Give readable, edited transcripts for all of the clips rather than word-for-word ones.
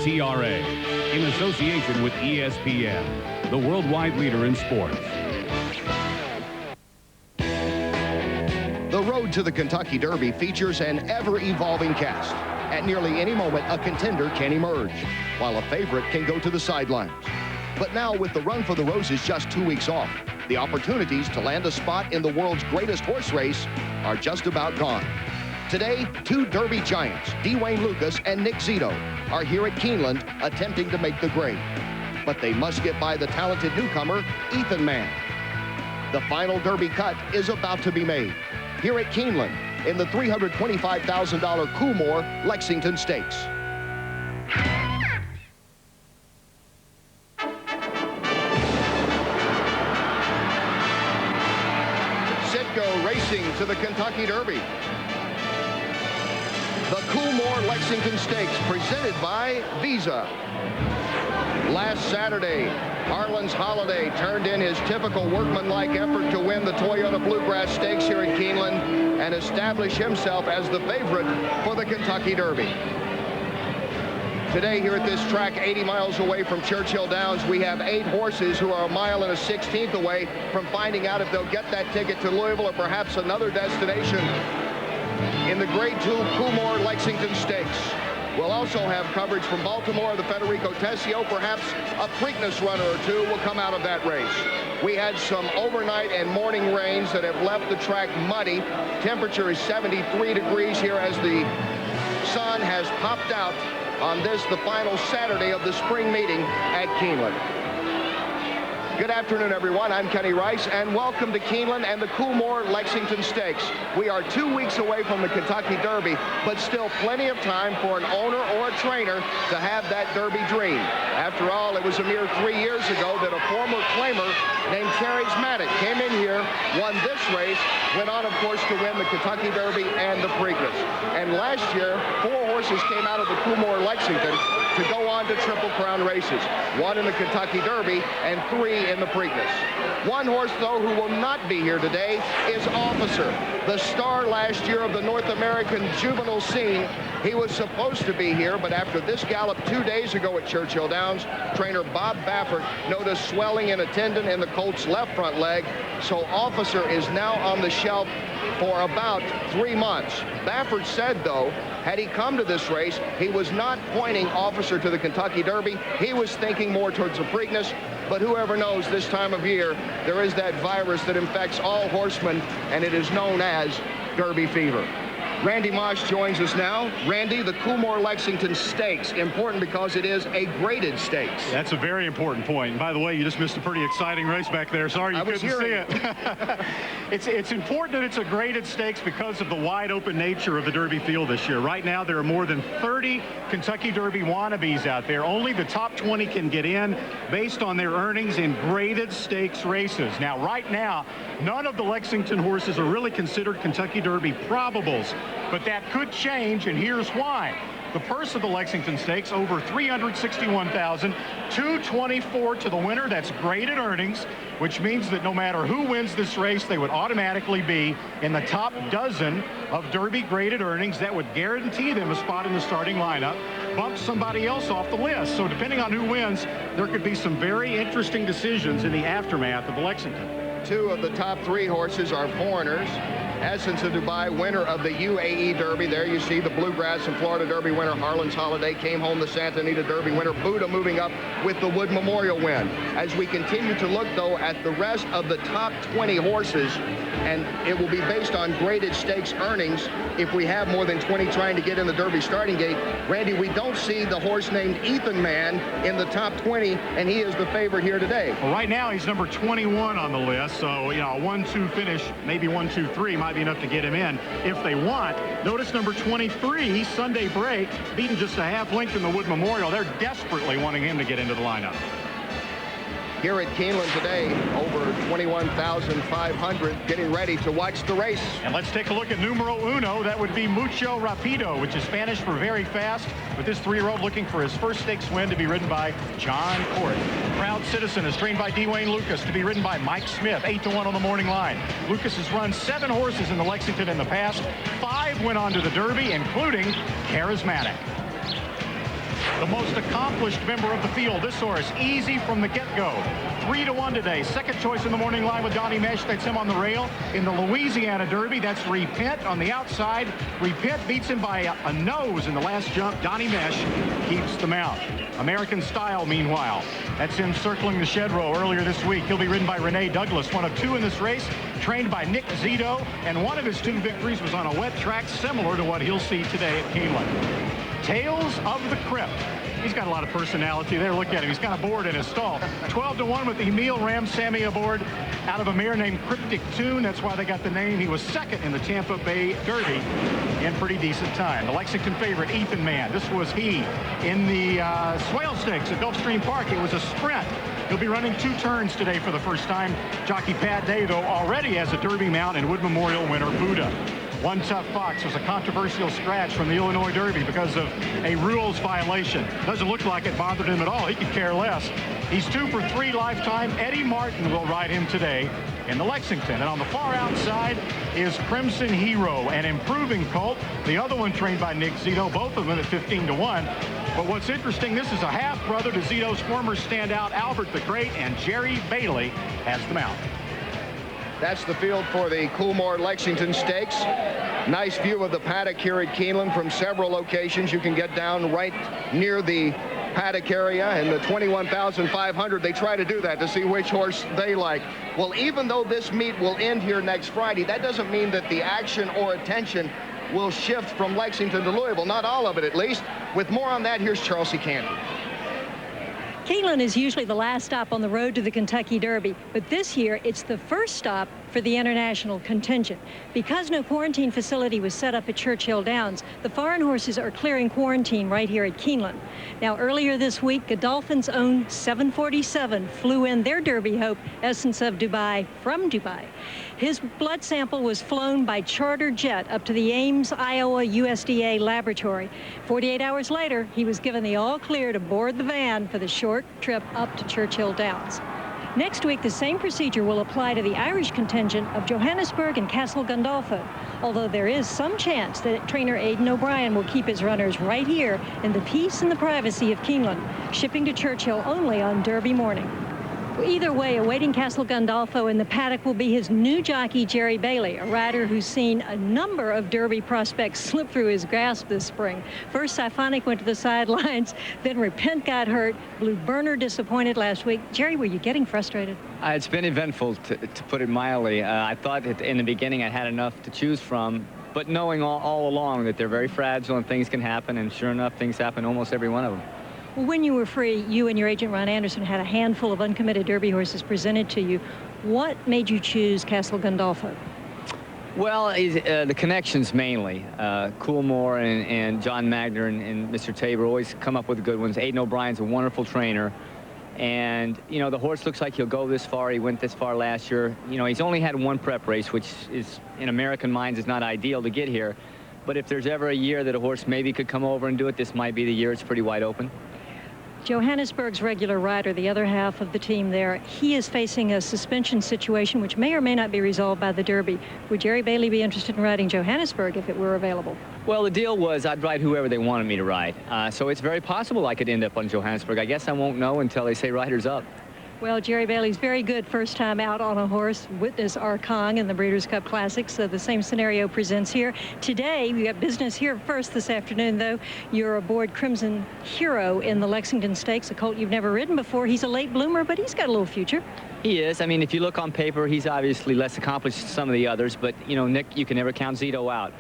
NTRA, in association with ESPN, the worldwide leader in sports. The road to the Kentucky Derby features an ever-evolving cast. At nearly any moment, a contender can emerge, while a favorite can go to the sidelines. But now, with the Run for the Roses just 2 weeks off, the opportunities to land a spot in the world's greatest horse race are just about gone. Today, two Derby giants, Dwayne Lucas and Nick Zito, are here at Keeneland attempting to make the grade. But they must get by the talented newcomer, Ethan Man. The final Derby cut is about to be made here at Keeneland in the $325,000 Coolmore Lexington Stakes. Sitco racing to the Kentucky Derby. The Coolmore Lexington Stakes presented by Visa. Last Saturday, Harlan's Holiday turned in his typical workmanlike effort to win the Toyota Bluegrass Stakes here at Keeneland and establish himself as the favorite for the Kentucky Derby. Today here at this track 80 miles away from Churchill Downs, we have 8 horses who are 1 mile and a 16th away from finding out if they'll get that ticket to Louisville or perhaps another destination in the Grade 2 Coolmore Lexington Stakes. We'll also have coverage from Baltimore, the Federico Tessio. Perhaps a Preakness runner or two will come out of that race. We had some overnight and morning rains that have left the track muddy. Temperature is 73 degrees here as the sun has popped out on this, the final Saturday of the spring meeting at Keeneland. Good afternoon, everyone. I'm Kenny Rice, and welcome to Keeneland and the Coolmore Lexington Stakes. We are 2 weeks away from the Kentucky Derby, but still plenty of time for an owner or a trainer to have that Derby dream. After all, it was a mere 3 years ago that a former claimer named Charismatic came in here, won this race, went on, of course, to win the Kentucky Derby and the Preakness. And last year, 4 horses came out of the Coolmore Lexington to go on to Triple Crown races. 1 in the Kentucky Derby and 3 in the Preakness. One horse, though, who will not be here today is Officer, the star last year of the North American juvenile scene. He was supposed to be here, but after this gallop 2 days ago at Churchill Downs, trainer Bob Baffert noticed swelling in a tendon in the colt's left front leg, so Officer is now on the shelf for about 3 months. Baffert said, though, had he come to this race, he was not pointing Officer to the Kentucky Derby. He was thinking more towards the Preakness, but whoever knows, this time of year, there is that virus that infects all horsemen, and it is known as Derby fever. Randy Mosh joins us now. Randy, the Coolmore Lexington Stakes, important because it is a graded stakes. That's a very important point. And by the way, you just missed a pretty exciting race back there. Sorry you couldn't see it. It's important that it's a graded stakes because of the wide open nature of the Derby field this year. Right now, there are more than 30 Kentucky Derby wannabes out there. Only the top 20 can get in based on their earnings in graded stakes races. Now, right now, none of the Lexington horses are really considered Kentucky Derby probables. But that could change, and here's why. The purse of the Lexington Stakes, over $361,000, $224 to the winner. That's graded earnings, which means that no matter who wins this race, they would automatically be in the top dozen of Derby graded earnings. That would guarantee them a spot in the starting lineup, bump somebody else off the list. So depending on who wins, there could be some very interesting decisions in the aftermath of the Lexington. 2 of the top 3 horses are foreigners. Essence of Dubai, winner of the UAE Derby. There you see the Bluegrass and Florida Derby winner, Harlan's Holiday. Came home the Santa Anita Derby winner, Buddha, moving up with the Wood Memorial win. As we continue to look, though, at the rest of the top 20 horses, and it will be based on graded stakes earnings if we have more than 20 trying to get in the Derby starting gate. Randy, we don't see the horse named Ethan Man in the top 20, and he is the favorite here today. Well, right now, he's number 21 on the list, so, you know, a 1-2 finish, maybe 1-2-3 might be enough to get him in if they want. Notice number 23, Sunday Break, beaten just a half length in the Wood Memorial. They're desperately wanting him to get into the lineup. Here at Keeneland today, over 21,500 getting ready to watch the race. And let's take a look at numero uno. That would be Mucho Rapido, which is Spanish for very fast, with this 3-year-old looking for his first stakes win, to be ridden by John Court. Proud Citizen is trained by Dwayne Lucas, to be ridden by Mike Smith, 8-1 on the morning line. Lucas has run 7 horses in the Lexington in the past. 5 went on to the Derby, including Charismatic. the most accomplished member of the field. This horse, easy from the get-go. 3-1 today. Second choice in the morning line with Donnie Mesh. That's him on the rail. In the Louisiana Derby, that's Repent on the outside. Repent beats him by a nose in the last jump. Donnie Mesh keeps the mount. American Style, meanwhile, that's him circling the shed row earlier this week. He'll be ridden by Renee Douglas, one of two in this race, trained by Nick Zito, and one of his 2 victories was on a wet track similar to what he'll see today at Keeneland. Tales of the Crypt. He's got a lot of personality there. Look at him. He's got a board in his stall. 12-1 with Emil Ramsamy aboard out of a mare named Cryptic Tune. That's why they got the name. He was second in the Tampa Bay Derby in pretty decent time. The Lexington favorite, Ethan Mann. This was he in the Swale Stakes at Gulfstream Park. It was a sprint. He'll be running 2 turns today for the first time. Jockey Pat Day, though, already has a Derby mount and Wood Memorial winner Buddha. One Tough Fox was a controversial scratch from the Illinois Derby because of a rules violation. Doesn't look like it bothered him at all. He could care less. He's 2 for 3 lifetime. Eddie Martin will ride him today in the Lexington. And on the far outside is Crimson Hero, an improving colt. The other one trained by Nick Zito, both of them at 15-1. But what's interesting, this is a half-brother to Zito's former standout Albert the Great, and Jerry Bailey has the mount. That's the field for the Coolmore Lexington Stakes. Nice view of the paddock here at Keeneland from several locations. You can get down right near the paddock area and the 21,500. They try to do that to see which horse they like. Well, even though this meet will end here next Friday, that doesn't mean that the action or attention will shift from Lexington to Louisville. Not all of it, at least. With more on that, here's Charles C. Canty. Keeneland is usually the last stop on the road to the Kentucky Derby, but this year it's the first stop for the international contingent. Because no quarantine facility was set up at Churchill Downs, the foreign horses are clearing quarantine right here at Keeneland. Now, earlier this week, Godolphin's own 747 flew in their Derby hope, Essence of Dubai, from Dubai. His blood sample was flown by charter jet up to the Ames, Iowa USDA laboratory. 48 hours later, he was given the all clear to board the van for the short trip up to Churchill Downs. Next week, the same procedure will apply to the Irish contingent of Johannesburg and Castle Gandolfo, although there is some chance that trainer Aidan O'Brien will keep his runners right here in the peace and the privacy of Keeneland, shipping to Churchill only on Derby morning. Either way, awaiting Castle Gandolfo in the paddock will be his new jockey, Jerry Bailey, a rider who's seen a number of Derby prospects slip through his grasp this spring. First, Siphonic went to the sidelines, then Repent got hurt, Blue Burner disappointed last week. Jerry, were you getting frustrated? It's been eventful, to put it mildly. I thought that in the beginning I had enough to choose from, but knowing all along that they're very fragile and things can happen, and sure enough, things happen almost every one of them. Well, when you were free, you and your agent Ron Anderson had a handful of uncommitted Derby horses presented to you. What made you choose Castle Gandolfo? Well, the connections mainly. Coolmore and John Magner and Mr. Tabor always come up with good ones. Aidan O'Brien's a wonderful trainer. And, you know, the horse looks like he'll go this far. He went this far last year. You know, he's only had 1 prep race, which is, in American minds, is not ideal to get here. But if there's ever a year that a horse maybe could come over and do it, this might be the year. It's pretty wide open. Johannesburg's regular rider, the other half of the team there, he is facing a suspension situation which may or may not be resolved by the Derby. Would Jerry Bailey be interested in riding Johannesburg if it were available? Well, the deal was I'd ride whoever they wanted me to ride. So it's very possible I could end up on Johannesburg. I guess I won't know until they say riders up. Well, Jerry Bailey's very good first time out on a horse. Witness Arkong in the Breeders' Cup Classic, so the same scenario presents here. Today, we got business here first this afternoon, though. You're aboard Crimson Hero in the Lexington Stakes, a colt you've never ridden before. He's a late bloomer, but he's got a little future. He is. I mean, if you look on paper, he's obviously less accomplished than some of the others, but, you know, Nick, you can never count Zito out.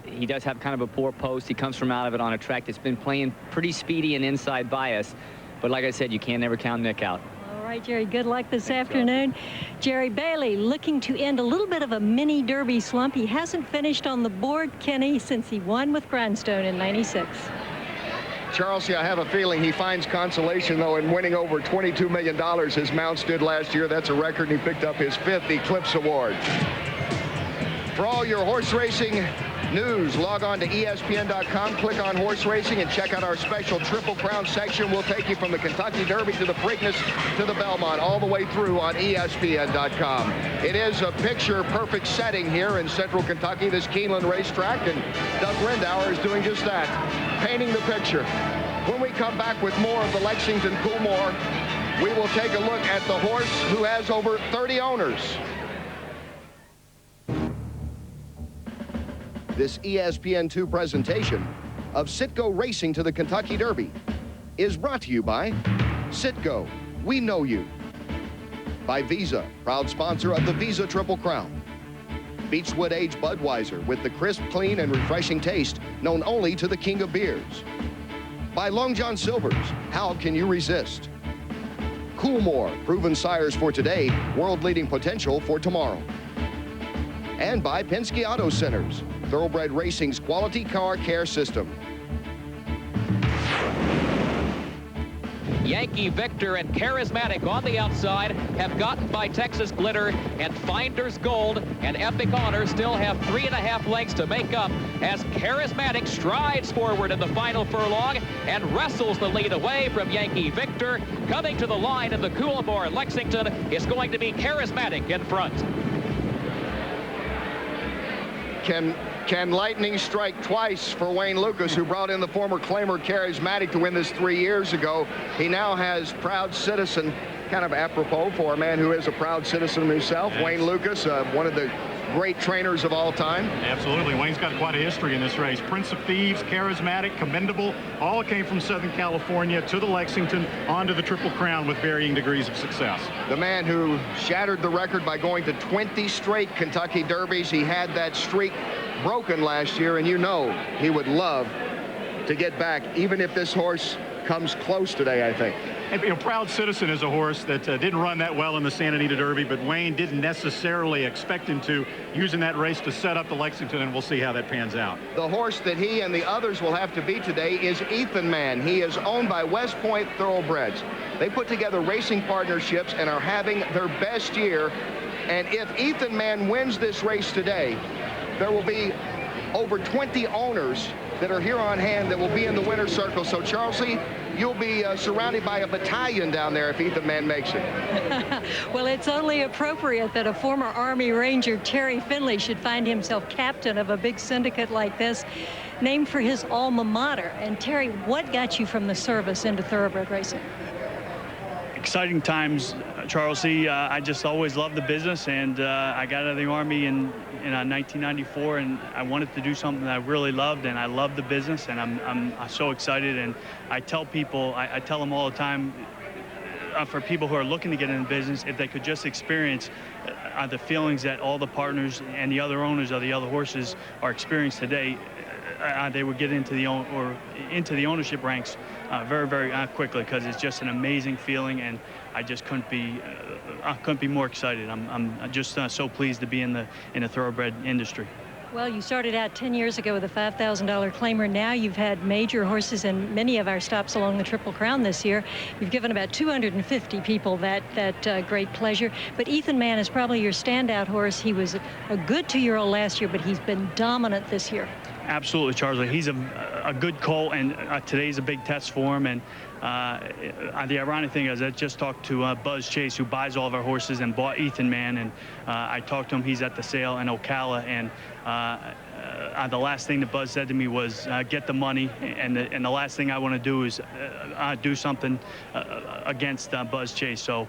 He does have kind of a poor post. He comes from out of it on a track that's been playing pretty speedy and inside bias. But like I said, you can't never count Nick out. All right, Jerry, good luck this afternoon. Jerry Bailey looking to end a little bit of a mini Derby slump. He hasn't finished on the board, Kenny, since he won with Grindstone in '96. Charles, I have a feeling he finds consolation, though, in winning over $22 million his mounts did last year. That's a record, and he picked up his 5th Eclipse Award. For all your horse racing news, log on to ESPN.com, click on horse racing, and check out our special Triple Crown section. We'll take you from the Kentucky Derby to the Preakness to the Belmont, all the way through on ESPN.com. It is a picture-perfect setting here in central Kentucky, this Keeneland racetrack, and Doug Rindauer is doing just that, painting the picture. When we come back with more of the Lexington Coolmore, we will take a look at the horse who has over 30 owners. This ESPN2 presentation of Citgo Racing to the Kentucky Derby is brought to you by Citgo, we know you. By Visa, proud sponsor of the Visa Triple Crown. Beechwood Age Budweiser with the crisp, clean, and refreshing taste known only to the king of beers. By Long John Silver's, how can you resist? Coolmore, proven sires for today, world-leading potential for tomorrow. And by Penske Auto Centers, Thoroughbred Racing's quality car care system. Yankee Victor and Charismatic on the outside have gotten by Texas Glitter, and Finder's Gold and Epic Honor still have 3.5 lengths to make up as Charismatic strides forward in the final furlong and wrestles the lead away from Yankee Victor. Coming to the line in the Coolmore Lexington is going to be Charismatic in front. Can lightning strike twice for Wayne Lucas, who brought in the former claimer Charismatic to win this 3 years ago? He now has Proud Citizen, kind of apropos for a man who is a proud citizen himself. Yes. Wayne Lucas, one of the great trainers of all time. Absolutely. Wayne's got quite a history in this race. Prince of Thieves, Charismatic, Commendable, all came from Southern California to the Lexington, onto the Triple Crown with varying degrees of success. The man who shattered the record by going to 20 straight Kentucky Derbies. He had that streak broken last year, and you know he would love to get back, even if this horse comes close today, I think. And, you know, Proud Citizen is a horse that didn't run that well in the Santa Anita Derby, but Wayne didn't necessarily expect him to, using that race to set up the Lexington, and we'll see how that pans out. The horse that he and the others will have to beat today is Ethan Man. He is owned by West Point Thoroughbreds. They put together racing partnerships and are having their best year. And if Ethan Man wins this race today, there will be over 20 owners that are here on hand that will be in the winner's circle. So, Charlesley, you'll be surrounded by a battalion down there if Ethan Man makes it. Well, it's only appropriate that a former Army Ranger, Terry Finley, should find himself captain of a big syndicate like this, named for his alma mater. And, Terry, what got you from the service into thoroughbred racing? Exciting times, Charlesley. I just always loved the business, and I got out of the Army in 1994, and I wanted to do something that I really loved, and I love the business, and I'm so excited. And I tell people, I tell them all the time, for people who are looking to get in the business, if they could just experience the feelings that all the partners and the other owners of the other horses are experiencing today, they would get into the ownership ranks very, very quickly, because it's just an amazing feeling, and I just couldn't be more excited. I'm just so pleased to be in the thoroughbred industry. Well, you started out 10 years ago with a $5,000 claimer. Now you've had major horses in many of our stops along the Triple Crown this year. You've given about 250 people that great pleasure. But Ethan Man is probably your standout horse. He was a good 2-year-old last year, but he's been dominant this year. Absolutely, Charlie. He's a good colt, and today's a big test for him. And the ironic thing is I just talked to Buzz Chase, who buys all of our horses and bought Ethan Man, and I talked to him. He's at the sale in Ocala, and the last thing that Buzz said to me was, get the money, and the last thing I want to do is do something against Buzz Chase. So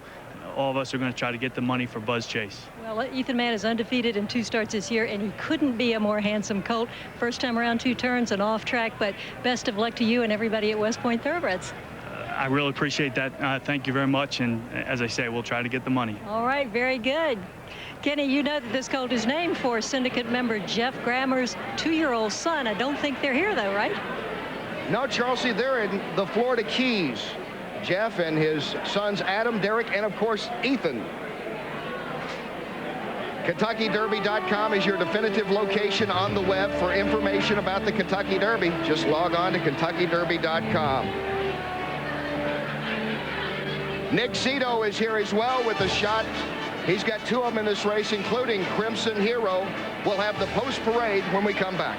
all of us are going to try to get the money for Buzz Chase. Well, Ethan Man is undefeated in 2 starts this year, and he couldn't be a more handsome colt. First time around 2 turns and off track, but best of luck to you and everybody at West Point Thoroughbreds. I really appreciate that. Thank you very much, and as I say, we'll try to get the money. All right, very good. Kenny, you know that this colt is named for syndicate member Jeff Grammer's 2-year-old son. I don't think they're here, though, right? No, Charlesley, they're in the Florida Keys. Jeff and his sons Adam, Derek, and of course Ethan. KentuckyDerby.com is your definitive location on the web for information about the Kentucky Derby. Just log on to KentuckyDerby.com. Nick Zito is here as well with a shot. He's got 2 of them in this race, including Crimson Hero. We'll have the post parade when we come back.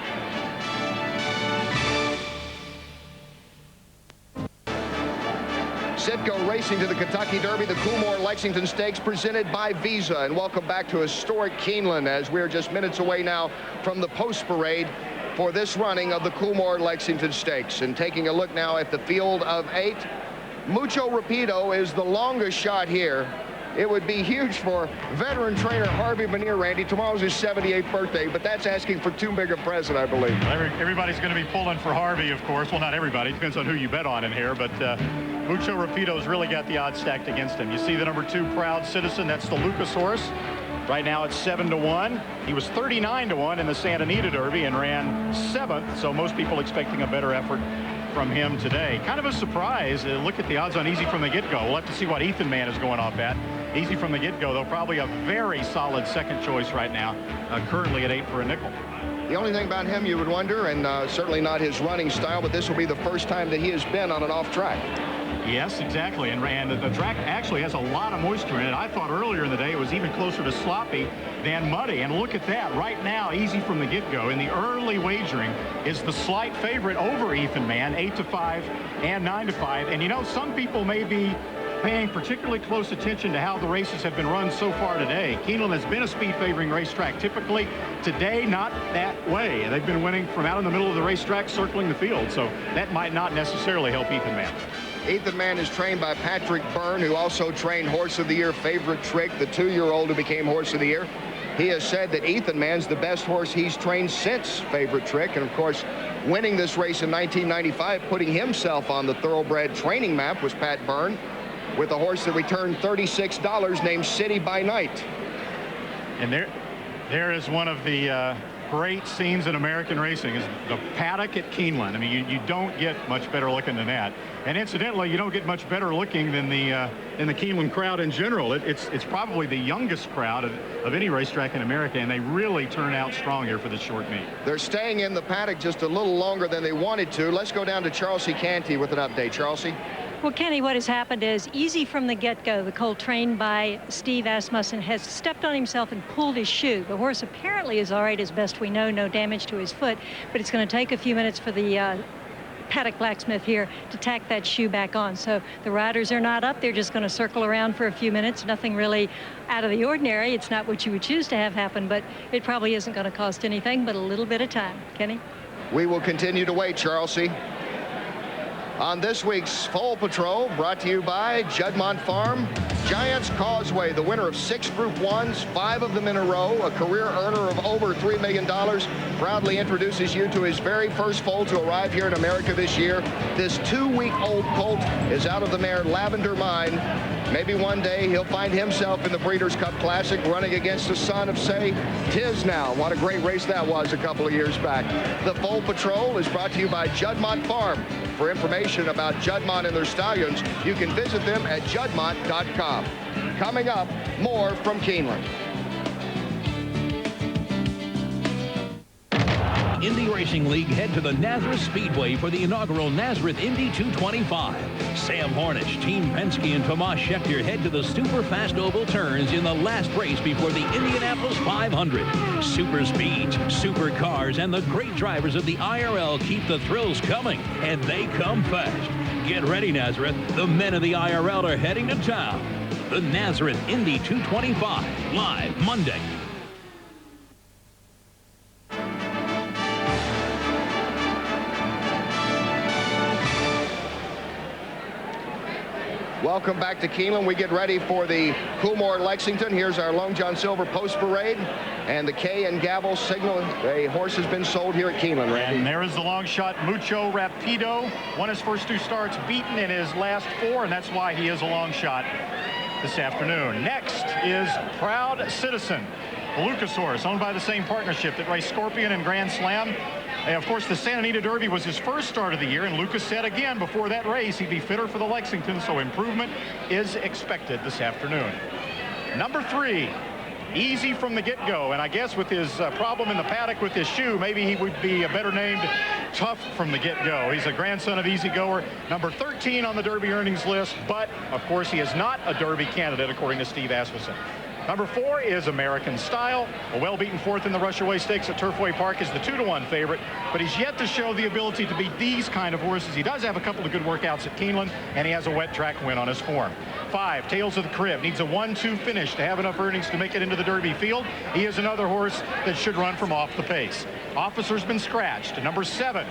Citgo Racing to the Kentucky Derby, the Coolmore Lexington Stakes, presented by Visa. And welcome back to historic Keeneland, as we're just minutes away now from the post parade. for this running of the Coolmore Lexington Stakes. And taking a look now at the field of 8, Mucho Rapido is the longest shot here. It would be huge for veteran trainer Harvey Manier, Randy. Tomorrow's his 78th birthday, but that's asking for too big a present, I believe. Everybody's going to be pulling for Harvey, of course. Well, not everybody. Depends on who you bet on in here, but Mucho Rapido's really got the odds stacked against him. You see the number 2 Proud Citizen. That's the Lucas horse. Right now it's 7-1. He was 39-1 in the Santa Anita Derby and ran 7th, so most people expecting a better effort from him today. Kind of a surprise. Look at the odds on Easy from the get-go. We'll have to see what Ethan Man is going off at. Easy from the get-go, though, probably a very solid second choice right now, currently at 8 for a nickel. The only thing about him you would wonder, and certainly not his running style, but this will be the first time that he has been on an off track. Yes, exactly. And the track actually has a lot of moisture in it. I thought earlier in the day it was even closer to sloppy than muddy. And look at that. Right now, Easy from the get-go in the early wagering is the slight favorite over Ethan Man, 8-5 and 9-5. And, you know, some people may be paying particularly close attention to how the races have been run so far today. Keeneland has been a speed favoring racetrack typically. Today, not that way. They've been winning from out in the middle of the racetrack, circling the field. So that might not necessarily help Ethan Man. Ethan Man is trained by Patrick Byrne, who also trained Horse of the Year Favorite Trick, the 2-year-old who became Horse of the Year. He has said that Ethan Man's the best horse he's trained since Favorite Trick. And, of course, winning this race in 1995, putting himself on the thoroughbred training map was Pat Byrne, with a horse that returned $36 named City by Night. And there is one of the great scenes in American racing, is the paddock at Keeneland. I mean, you don't get much better looking than that. And incidentally, you don't get much better looking than the Keeneland crowd in general. It's probably the youngest crowd of any racetrack in America, and they really turn out strong here for this short meet. They're staying in the paddock just a little longer than they wanted to. Let's go down to Charles C. Canty with an update. Charles C. Well, Kenny, what has happened is Easy from the get-go, the colt trained by Steve Asmussen, has stepped on himself and pulled his shoe. The horse apparently is all right as best we know, no damage to his foot, but it's going to take a few minutes for the paddock blacksmith here to tack that shoe back on. So the riders are not up. They're just going to circle around for a few minutes. Nothing really out of the ordinary. It's not what you would choose to have happen, but it probably isn't going to cost anything but a little bit of time. Kenny? We will continue to wait, Charles C. On this week's Foal Patrol, brought to you by Juddmonte Farm, Giants Causeway, the winner of 6 Group 1s, 5 of them in a row, a career earner of over $3 million, proudly introduces you to his very first foal to arrive here in America this year. This 2-week-old colt is out of the mare Lavender Mine. Maybe one day he'll find himself in the Breeders' Cup Classic running against the son of, say, Tisnow. What a great race that was a couple of years back. The Foal Patrol is brought to you by Juddmonte Farm. For information about Juddmonte and their stallions, you can visit them at juddmonte.com. Coming up, more from Keeneland. Indy Racing League head to the Nazareth Speedway for the inaugural Nazareth Indy 225. Sam Hornish, Team Penske, and Tomas Schechter head to the super fast oval turns in the last race before the Indianapolis 500. Super speeds, super cars, and the great drivers of the IRL keep the thrills coming, and they come fast. Get ready, Nazareth. The men of the IRL are heading to town. The Nazareth Indy 225, live Monday. Welcome back to Keeneland. We get ready for the Coolmore Lexington. Here's our Long John Silver post parade and the K and gavel signal. A horse has been sold here at Keeneland, Randy. And there is the long shot, Mucho Rapido. Won his first 2 starts, beaten in his last 4, and that's why he is a long shot this afternoon. Next is Proud Citizen, the Lucas horse, owned by the same partnership that raced Scorpion and Grand Slam. And of course, the Santa Anita Derby was his first start of the year, and Lucas said again before that race he'd be fitter for the Lexington, so improvement is expected this afternoon. Number 3, Easy from the get-go, and I guess with his problem in the paddock with his shoe, maybe he would be better named Tough from the get-go. He's a grandson of Easy Goer, number 13 on the Derby earnings list, but of course he is not a Derby candidate according to Steve Asmussen. Number 4 is American Style. A well-beaten 4th in the Rushaway Stakes at Turfway Park is the 2-to-1 favorite, but he's yet to show the ability to beat these kind of horses. He does have a couple of good workouts at Keeneland, and he has a wet track win on his form. 5, Tales of the Crib, needs a 1-2 finish to have enough earnings to make it into the Derby field. He is another horse that should run from off the pace. Officer's been scratched. Number 7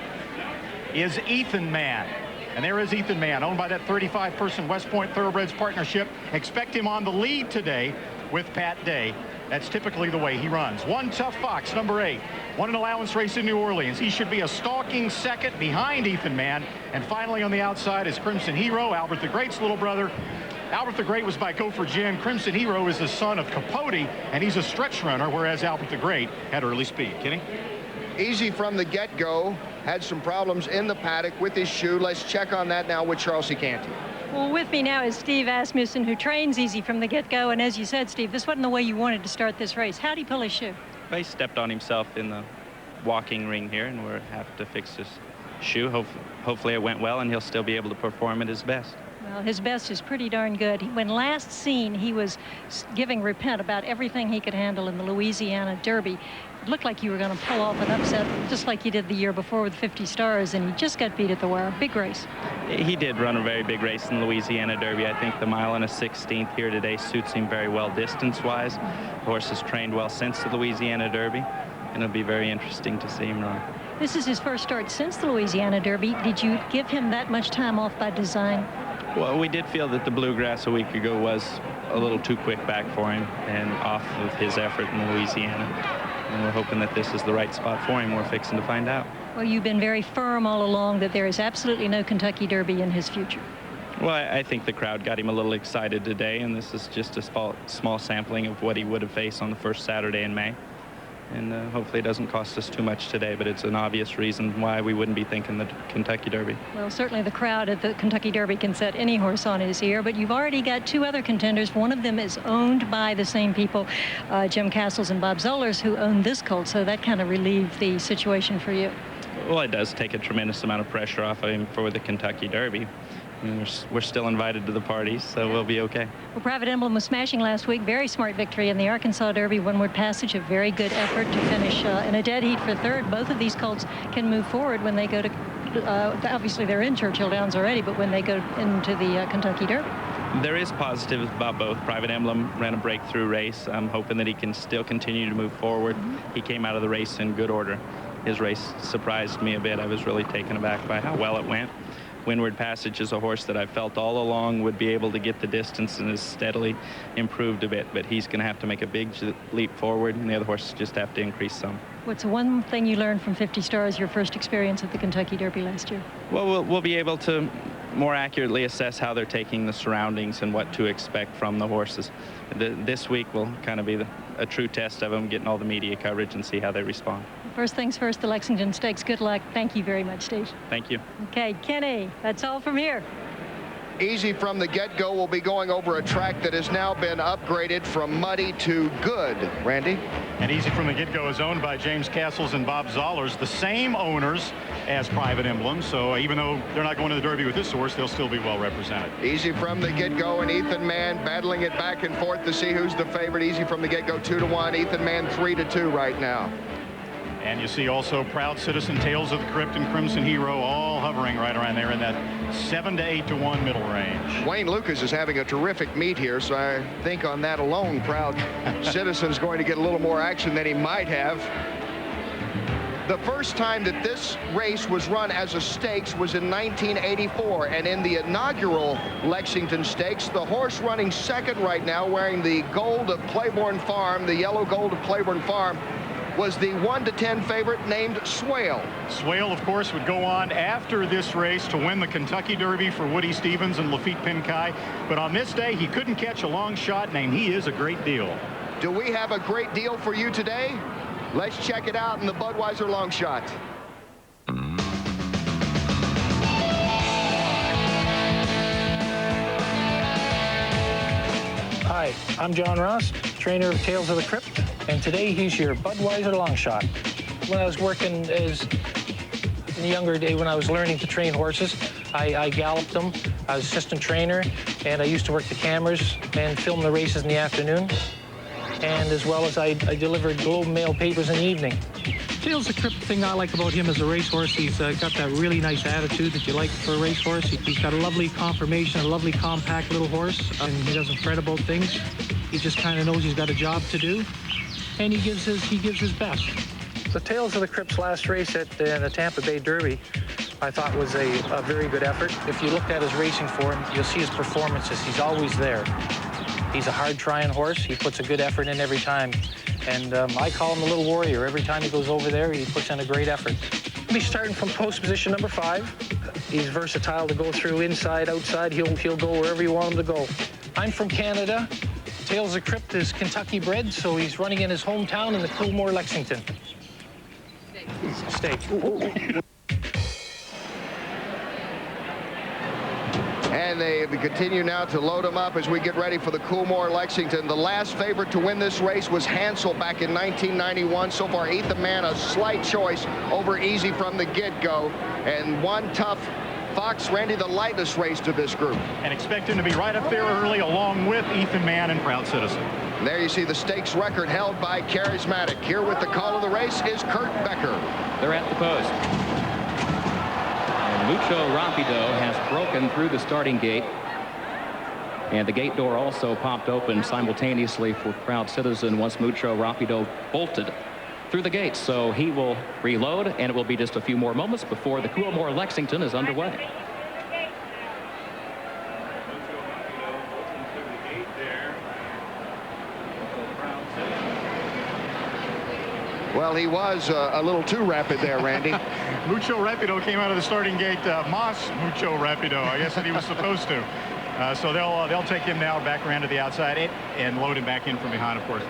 is Ethan Man. And there is Ethan Man, owned by that 35-person West Point Thoroughbreds partnership. Expect him on the lead today with Pat Day. That's typically the way he runs. One Tough Fox, number 8. Won an allowance race in New Orleans. He should be a stalking second behind Ethan Man. And finally on the outside is Crimson Hero, Albert the Great's little brother. Albert the Great was by Gopher Jim. Crimson Hero is the son of Capote, and he's a stretch runner, whereas Albert the Great had early speed. Kenny? Easy from the get-go. Had some problems in the paddock with his shoe. Let's check on that now with Charles C. Canty. Well, with me now is Steve Asmussen, who trains Easy from the get-go. And as you said, Steve, this wasn't the way you wanted to start this race. How did he pull his shoe? Well, he stepped on himself in the walking ring here, and we'll have to fix his shoe. Hopefully it went well, and he'll still be able to perform at his best. Well, his best is pretty darn good. When last seen, he was giving repent about everything he could handle in the Louisiana Derby. It looked like you were going to pull off an upset, just like you did the year before with 50 Stars, and he just got beat at the wire. Big race. He did run a very big race in the Louisiana Derby. I think the mile and a 16th here today suits him very well distance-wise. The horse has trained well since the Louisiana Derby, and it'll be very interesting to see him run. This is his first start since the Louisiana Derby. Did you give him that much time off by design? Well, we did feel that the Bluegrass a week ago was a little too quick back for him and off of his effort in Louisiana. And we're hoping that this is the right spot for him. We're fixing to find out. Well, you've been very firm all along that there is absolutely no Kentucky Derby in his future. Well, I think the crowd got him a little excited today, and this is just a small sampling of what he would have faced on the first Saturday in May. And hopefully it doesn't cost us too much today, but it's an obvious reason why we wouldn't be thinking the Kentucky Derby. Well, certainly the crowd at the Kentucky Derby can set any horse on his ear, but you've already got 2 other contenders. One of them is owned by the same people, Jim Castles and Bob Zollers, who own this colt, so that kind of relieved the situation for you. Well, it does take a tremendous amount of pressure off of him for the Kentucky Derby. And we're still invited to the party, so we'll be okay. Well, Private Emblem was smashing last week. Very smart victory in the Arkansas Derby. Windward Passage, a very good effort to finish in a dead heat for 3rd. Both of these colts can move forward when they go to, obviously they're in Churchill Downs already, but when they go into the Kentucky Derby. There is positives about both. Private Emblem ran a breakthrough race. I'm hoping that he can still continue to move forward. He came out of the race in good order. His race surprised me a bit. I was really taken aback by how well it went. Windward Passage is a horse that I felt all along would be able to get the distance and has steadily improved a bit, but he's going to have to make a big leap forward, and the other horses just have to increase some. What's one thing you learned from 50 Stars, your first experience at the Kentucky Derby last year? Well, we'll be able to more accurately assess how they're taking the surroundings and what to expect from the horses. This week will kind of be a true test of them, getting all the media coverage and see how they respond. First things first, the Lexington Stakes. Good luck. Thank you very much, Steve. Thank you. Okay, Kenny, that's all from here. Easy from the get-go will be going over a track that has now been upgraded from muddy to good. Randy? And Easy from the get-go is owned by James Castles and Bob Zollers, the same owners as Private Emblem. So even though they're not going to the Derby with this horse, they'll still be well represented. Easy from the get-go, and Ethan Man battling it back and forth to see who's the favorite. Easy from the get-go, 2-1. Ethan Man 3-2 right now. And you see also Proud Citizen, Tales of the Crypt, and Crimson Hero all hovering right around there in that 7 to 8 to 1 middle range. Wayne Lucas is having a terrific meet here, so I think on that alone, Proud Citizen's going to get a little more action than he might have. The first time that this race was run as a stakes was in 1984, and in the inaugural Lexington Stakes, the horse running second right now, wearing the gold of Claiborne Farm, the yellow gold of Claiborne Farm, was the 1-10 favorite named Swale. Swale, of course, would go on after this race to win the Kentucky Derby for Woody Stevens and Lafitte Pinkai. But on this day, he couldn't catch a long shot, named He Is a Great Deal. Do we have a great deal for you today? Let's check it out in the Budweiser Long Shot. Hi, I'm John Ross, trainer of Tales of the Crypt, and today he's your Budweiser Long Shot. When I was working as in the younger day, when I was learning to train horses, I galloped them. I was assistant trainer, and I used to work the cameras and film the races in the afternoon. And as well as I delivered Globe and Mail papers in the evening. Tales of the Crypt, thing I like about him as a racehorse, he's got that really nice attitude that you like for a racehorse. He's got a lovely conformation, a lovely compact little horse, and he doesn't fret about things. He just kind of knows he's got a job to do, and he gives his best. The Tales of the Crypt's last race at the Tampa Bay Derby, I thought was a very good effort. If you looked at his racing form, you'll see his performances. He's always there. He's a hard-trying horse. He puts a good effort in every time. And I call him a little warrior. Every time he goes over there, he puts in a great effort. He'll be starting from post position number 5. He's versatile to go through inside, outside. He'll go wherever you want him to go. I'm from Canada. Tales of the Crypt is Kentucky bred, so he's running in his hometown in the Coolmore, Lexington. Stay. And they continue now to load them up as we get ready for the Coolmore Lexington. The last favorite to win this race was Hansel back in 1991. So far, Ethan Mann, a slight choice over Easy from the get-go. And one tough Fox, Randy, the lightest race to this group. And expect him to be right up there early along with Ethan Mann and Proud Citizen. And there you see the stakes record held by Charismatic. Here with the call of the race is Kurt Becker. They're at the post. Mucho Rapido has broken through the starting gate. And the gate door also popped open simultaneously for Proud Citizen once Mucho Rapido bolted through the gate. So he will reload, and it will be just a few more moments before the Coolmore Lexington is underway. Well, he was a little too rapid there, Randy. Mucho Rapido came out of the starting gate. Moss Mucho Rapido, I guess that he was supposed to. So they'll take him now back around to the outside and load him back in from behind, of course.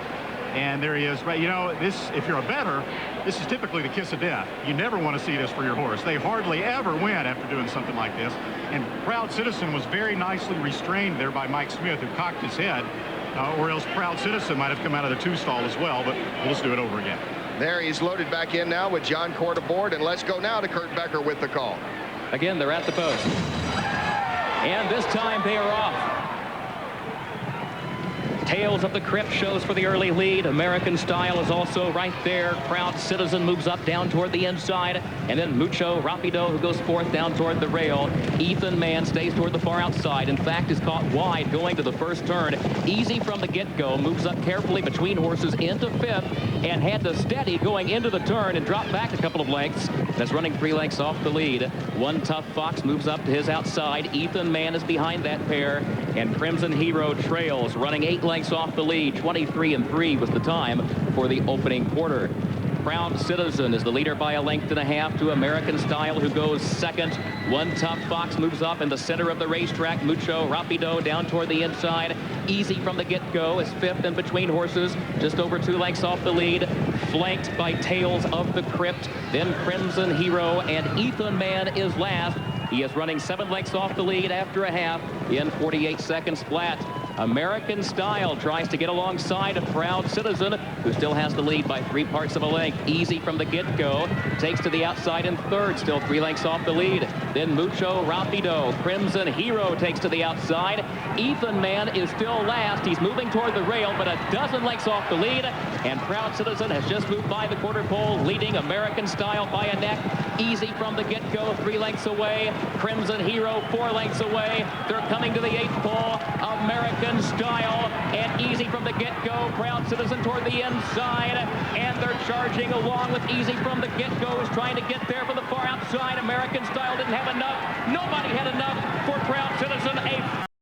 And there he is. But, you know, this, if you're a bettor, this is typically the kiss of death. You never want to see this for your horse. They hardly ever win after doing something like this. And Proud Citizen was very nicely restrained there by Mike Smith, who cocked his head, or else Proud Citizen might have come out of the 2 stall as well, but we'll just do it over again. There he's loaded back in now with John Court aboard, and let's go now to Kurt Becker with the call. Again, they're at the post. And this time they are off. Tales of the Crypt shows for the early lead. American Style is also right there. Proud Citizen moves up down toward the inside. And then Mucho Rapido, who goes fourth down toward the rail. Ethan Mann stays toward the far outside. In fact, is caught wide going to the first turn. Easy from the get-go. Moves up carefully between horses into fifth. And had to steady going into the turn and drop back a couple of lengths. That's running 3 lengths off the lead. One Tough Fox moves up to his outside. Ethan Mann is behind that pair. And Crimson Hero trails, running 8 lengths off the lead. 23-3 was the time for the opening quarter. Proud Citizen is the leader by 1.5 lengths to American Style, who goes second. One Tough Fox moves up in the center of the racetrack. Mucho Rapido down toward the inside. Easy from the get-go is fifth in between horses, just over 2 lengths off the lead. Flanked by Tales of the Crypt, then Crimson Hero, and Ethan Mann is last. He is running 7 lengths off the lead after a half in 48 seconds flat. American Style tries to get alongside a Proud Citizen, who still has the lead by 3/4 of a length. Easy from the get-go. Takes to the outside in third, still 3 lengths off the lead. Then Mucho Rapido. Crimson Hero takes to the outside. Ethan Mann is still last. He's moving toward the rail, but 12 lengths off the lead. And Proud Citizen has just moved by the quarter pole, leading American Style by a neck. Easy from the get-go, 3 lengths away. Crimson Hero, 4 lengths away. They're coming to the 8th pole. American Style and Easy from the get-go. Proud Citizen toward the inside, and they're charging along with Easy from the get-go, is trying to get there for the far outside. American Style didn't have enough. Nobody had enough for Proud Citizen. A